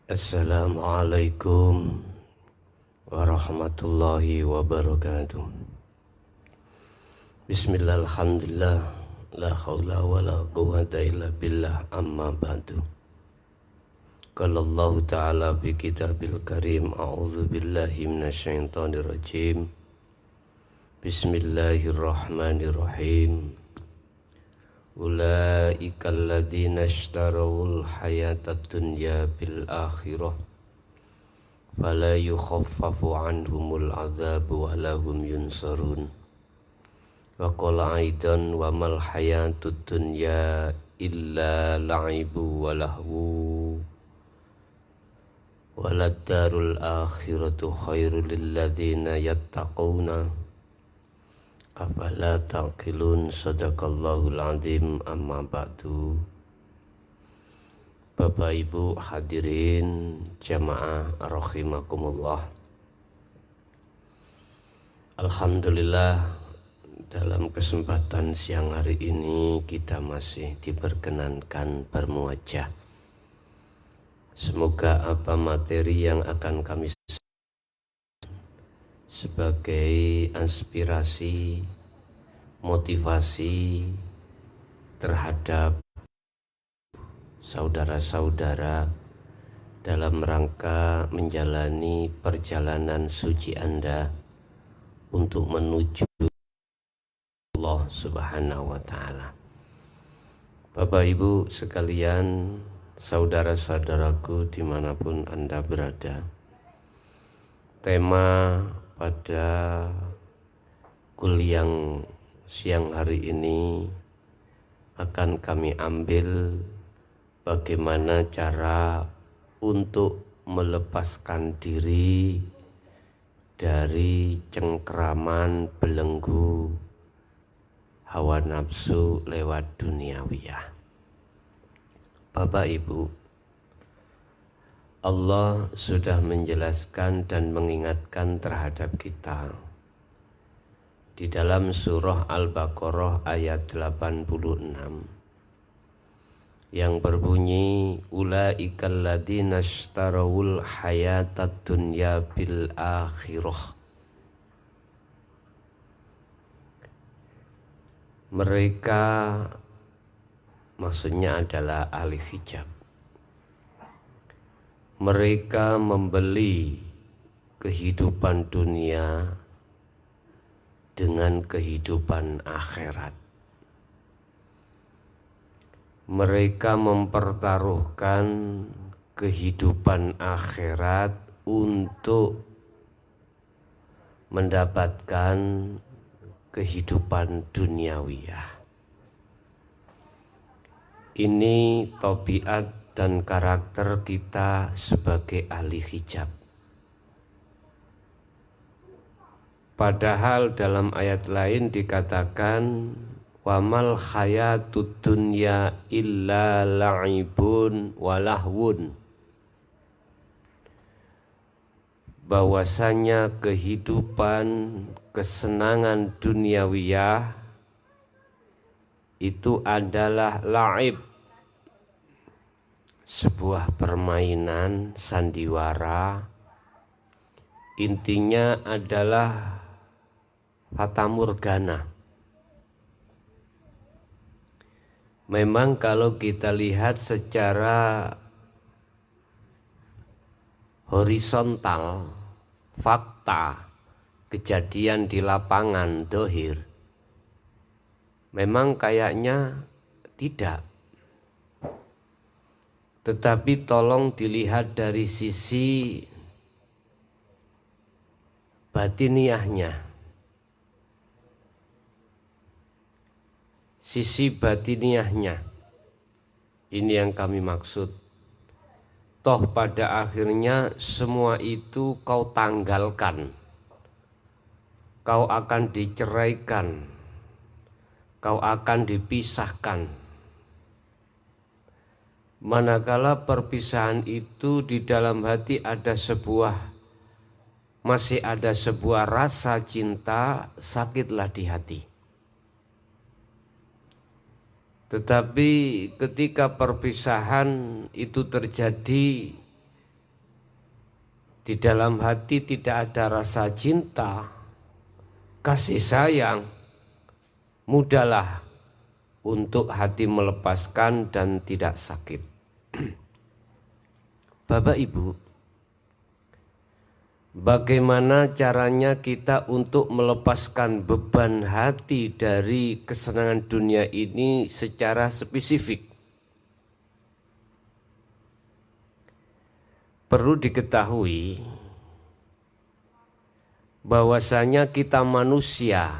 Assalamualaikum warahmatullahi wabarakatuh. Bismillah, alhamdulillah, la khawla wa la quwwata illa billah, amma ba'du. Qala Allah ta'ala fi kitabil karim, a'udzu billahi minasyaitonir rajim. Bismillahirrahmanirrahim. Ulaika alladzina ishtarawul hayatad dunya bil akhirah fala yukhaffafu anhumul adzabu wa lahum yunsarun. Wa qala aidan wa mal hayatud dunya illa la'ibu wa lahwu walad darul akhiratu khairul lil ladzina yattaquna afala taqilun. Sadaqallahul azim, amma ba'du. Bapak Ibu hadirin jamaah rahimakumullah. Alhamdulillah, dalam kesempatan siang hari ini kita masih diperkenankan bermuajah. Semoga apa materi yang akan kami sebagai inspirasi, motivasi terhadap saudara-saudara dalam rangka menjalani perjalanan suci Anda untuk menuju Allah Subhanahu wa Ta'ala. Bapak Ibu sekalian, saudara-saudaraku dimanapun Anda berada, tema pada kuliah siang hari ini akan kami ambil bagaimana cara untuk melepaskan diri dari cengkraman belenggu hawa nafsu lewat duniawiyah. Bapak Ibu, Allah sudah menjelaskan dan mengingatkan terhadap kita di dalam surah Al-Baqarah ayat 86 yang berbunyi ulaikal ladzina ishtarawul hayatad dunya bil akhirah. Mereka maksudnya adalah ahli hijab. Mereka membeli kehidupan dunia dengan kehidupan akhirat. Mereka mempertaruhkan kehidupan akhirat untuk mendapatkan kehidupan duniawiyah. Ini tabiat dan karakter kita sebagai ahli hijab. Padahal dalam ayat lain dikatakan wamal hayatud dunya illa la'ibun walahwun, bahwasanya kehidupan kesenangan duniawiyah itu adalah la'ib, sebuah permainan sandiwara. Intinya adalah fata morgana. Memang kalau kita lihat secara horizontal, fakta kejadian di lapangan dohir, memang kayaknya tidak. Tetapi tolong dilihat dari sisi batiniahnya. Sisi batiniahnya. Ini yang kami maksud. Toh pada akhirnya semua itu kau tanggalkan. Kau akan diceraikan. Kau akan dipisahkan. Manakala perpisahan itu di dalam hati masih ada sebuah rasa cinta, sakitlah di hati. Tetapi ketika perpisahan itu terjadi di dalam hati tidak ada rasa cinta, kasih sayang, mudahlah untuk hati melepaskan dan tidak sakit. Bapak Ibu, bagaimana caranya kita untuk melepaskan beban hati dari kesenangan dunia ini secara spesifik? Perlu diketahui bahwasanya kita manusia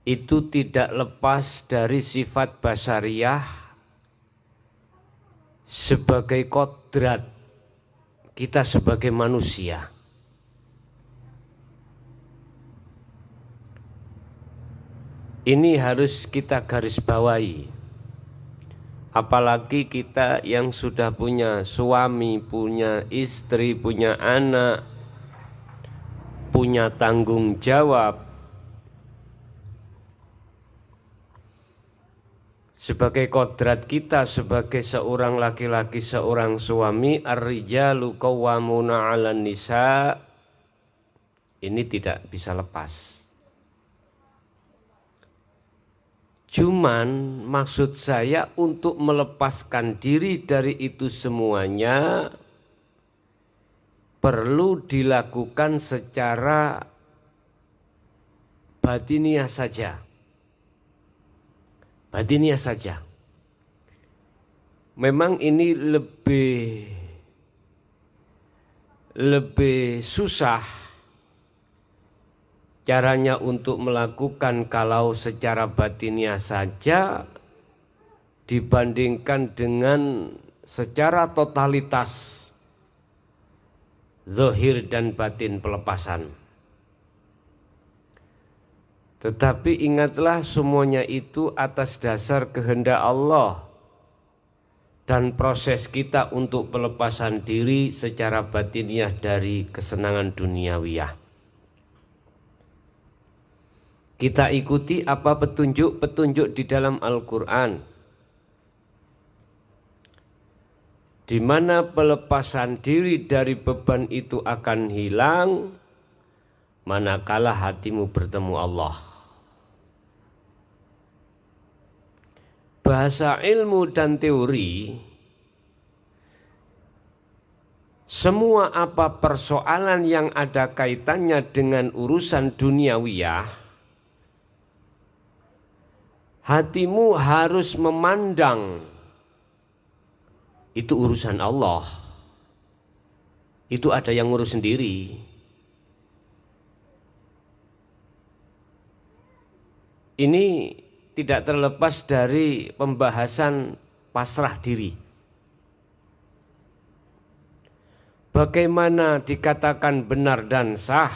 itu tidak lepas dari sifat basariyah sebagai kodrat kita sebagai manusia. Ini harus kita garis bawahi. Apalagi kita yang sudah punya suami, punya istri, punya anak, punya tanggung jawab. Sebagai kodrat kita sebagai seorang laki-laki, seorang suami, ar-rijalu qawwamuna 'alan nisa, ini tidak bisa lepas. Cuman maksud saya untuk melepaskan diri dari itu semuanya perlu dilakukan secara batiniah saja. Batiniah saja. Memang ini lebih susah caranya untuk melakukan kalau secara batiniah saja dibandingkan dengan secara totalitas zahir dan batin pelepasan. Tetapi ingatlah semuanya itu atas dasar kehendak Allah dan proses kita untuk pelepasan diri secara batiniah dari kesenangan duniawiyah. Kita ikuti apa petunjuk-petunjuk di dalam Al-Quran, di mana pelepasan diri dari beban itu akan hilang manakala hatimu bertemu Allah. Bahasa ilmu dan teori, semua apa persoalan yang ada kaitannya dengan urusan duniawiyah, hatimu harus memandang itu urusan Allah. Itu ada yang ngurus sendiri. Ini tidak terlepas dari pembahasan pasrah diri. Bagaimana dikatakan benar dan sah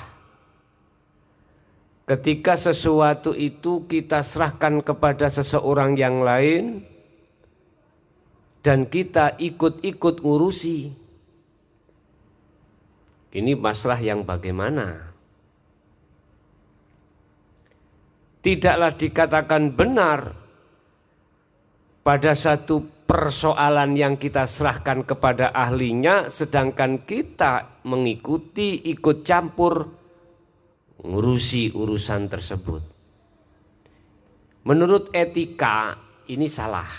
ketika sesuatu itu kita serahkan kepada seseorang yang lain dan kita ikut-ikut ngurusi? Ini pasrah yang bagaimana? Tidaklah dikatakan benar pada satu persoalan yang kita serahkan kepada ahlinya, sedangkan kita mengikuti, ikut campur, ngurusi urusan tersebut. Menurut etika ini salah.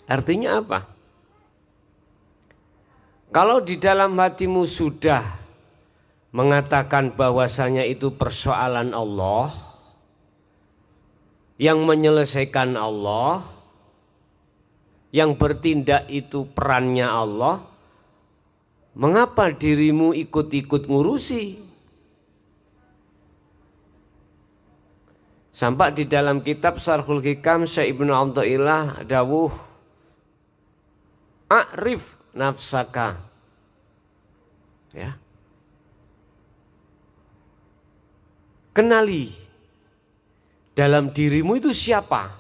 Artinya apa? Kalau di dalam hatimu sudah mengatakan bahwasanya itu persoalan Allah, yang menyelesaikan Allah, yang bertindak itu perannya Allah, mengapa dirimu ikut-ikut ngurusi? Sampai di dalam kitab Syarhul Hikam Syekh Ibnu Athaillah dawuh, a'rif nafsaka. Ya. Kenali dalam dirimu itu siapa?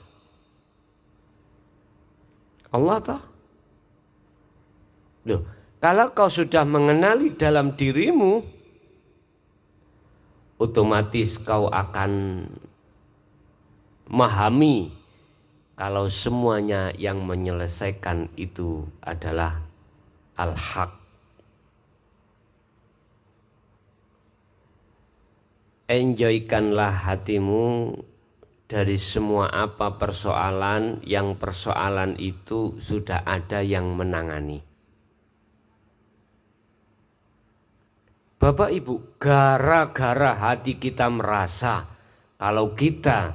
Allah toh? Loh, kalau kau sudah mengenali dalam dirimu, otomatis kau akan memahami kalau semuanya yang menyelesaikan itu adalah al-haq. Enjoykanlah hatimu dari semua apa persoalan yang persoalan itu sudah ada yang menangani. Bapak Ibu, gara-gara hati kita merasa kalau kita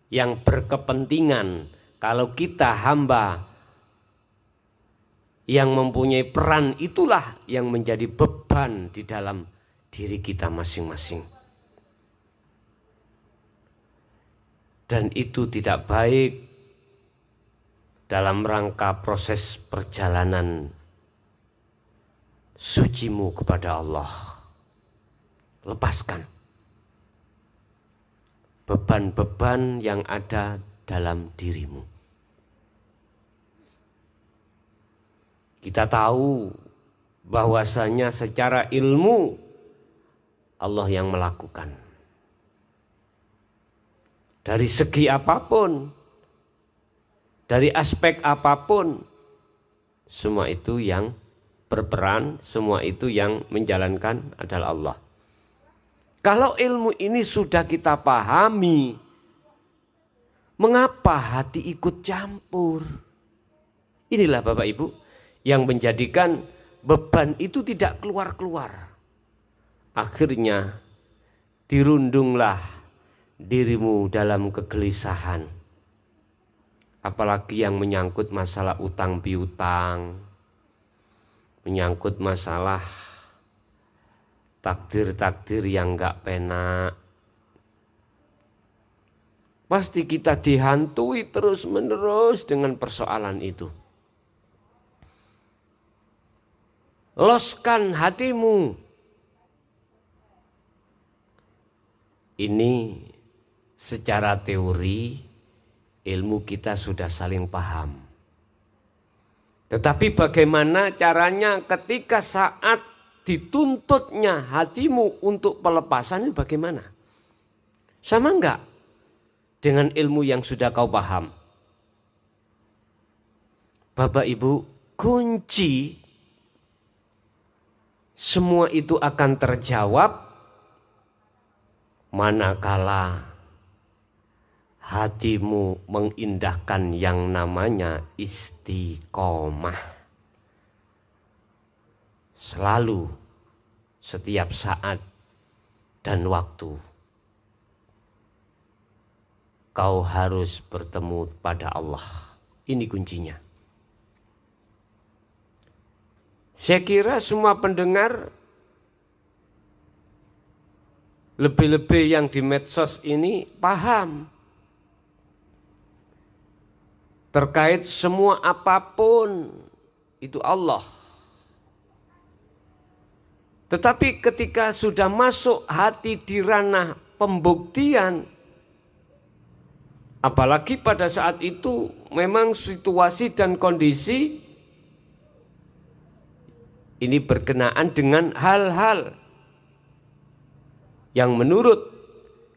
yang berkepentingan, kalau kita hamba yang mempunyai peran, itulah yang menjadi beban di dalam diri kita masing-masing. Dan itu tidak baik dalam rangka proses perjalanan sucimu kepada Allah. Lepaskan beban-beban yang ada dalam dirimu. Kita tahu bahwasanya secara ilmu Allah yang melakukan. Dari segi apapun, dari aspek apapun, semua itu yang berperan, semua itu yang menjalankan adalah Allah. Kalau ilmu ini sudah kita pahami, mengapa hati ikut campur? Inilah Bapak Ibu yang menjadikan beban itu tidak keluar-keluar. Akhirnya dirundunglah dirimu dalam kegelisahan. Apalagi yang menyangkut masalah utang piutang, menyangkut masalah takdir-takdir yang enggak penak. Pasti kita dihantui terus-menerus dengan persoalan itu. Loskan hatimu. Ini secara teori ilmu kita sudah saling paham. Tetapi bagaimana caranya ketika saat dituntutnya hatimu untuk pelepasan itu bagaimana? Sama enggak dengan ilmu yang sudah kau paham? Bapak Ibu, kunci semua itu akan terjawab manakala hatimu mengindahkan yang namanya istiqomah. Selalu, setiap saat dan waktu, kau harus bertemu pada Allah. Ini kuncinya. Saya kira semua pendengar, lebih-lebih yang di medsos ini paham terkait semua apapun itu Allah. Tetapi ketika sudah masuk hati di ranah pembuktian, apalagi pada saat itu memang situasi dan kondisi ini berkenaan dengan hal-hal yang menurut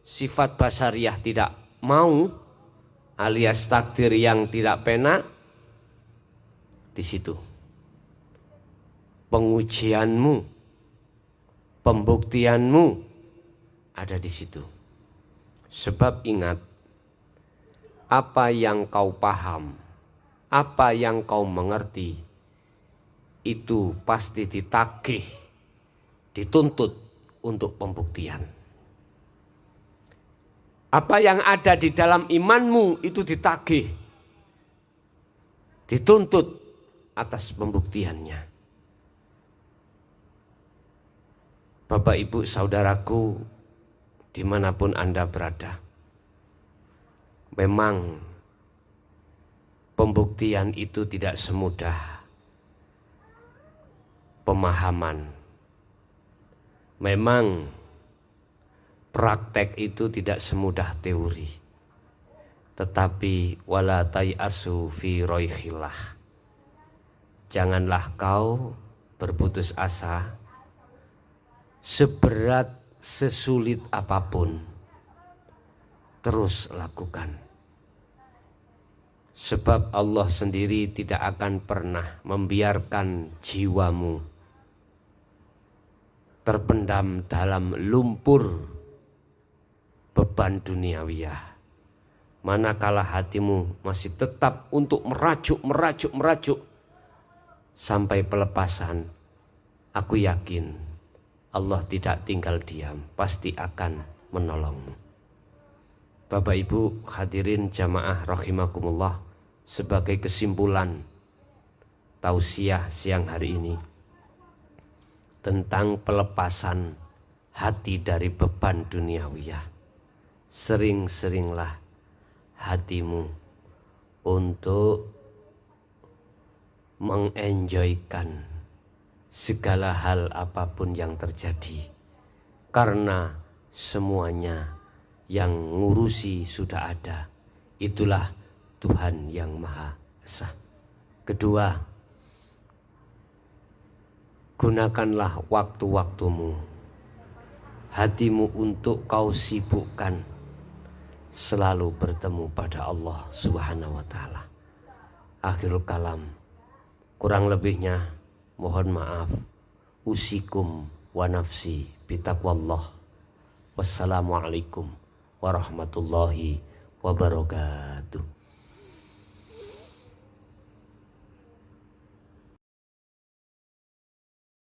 sifat basariah tidak mau, alias takdir yang tidak penak, di situ pengujianmu, pembuktianmu ada di situ. Sebab ingat, apa yang kau paham, apa yang kau mengerti, itu pasti ditagih, dituntut untuk pembuktian. Apa yang ada di dalam imanmu itu ditagih, dituntut atas pembuktiannya. Bapak, Ibu, saudaraku, dimanapun Anda berada, memang pembuktian itu tidak semudah pemahaman. Memang praktek itu tidak semudah teori. Tetapi wala tai'asu fi roihillah. Janganlah kau berputus asa, seberat sesulit apapun, terus lakukan. Sebab Allah sendiri tidak akan pernah membiarkan jiwamu terpendam dalam lumpur beban duniawiyah. Manakala hatimu masih tetap untuk merajuk sampai pelepasan, aku yakin Allah tidak tinggal diam, pasti akan menolongmu. Bapak Ibu hadirin jamaah rahimakumullah, sebagai kesimpulan tausiah siang hari ini tentang pelepasan hati dari beban duniawiyah. Sering-seringlah hatimu untuk mengenjoykan segala hal apapun yang terjadi, karena semuanya yang ngurusi sudah ada, itulah Tuhan yang Maha Esa. Kedua, gunakanlah waktu-waktumu, hatimu untuk kau sibukkan selalu bertemu pada Allah Subhanahu wa Ta'ala. Akhirul kalam, kurang lebihnya mohon maaf. Usikum wa nafsi bitaqwallah. Wassalamualaikum warahmatullahi wabarakatuh.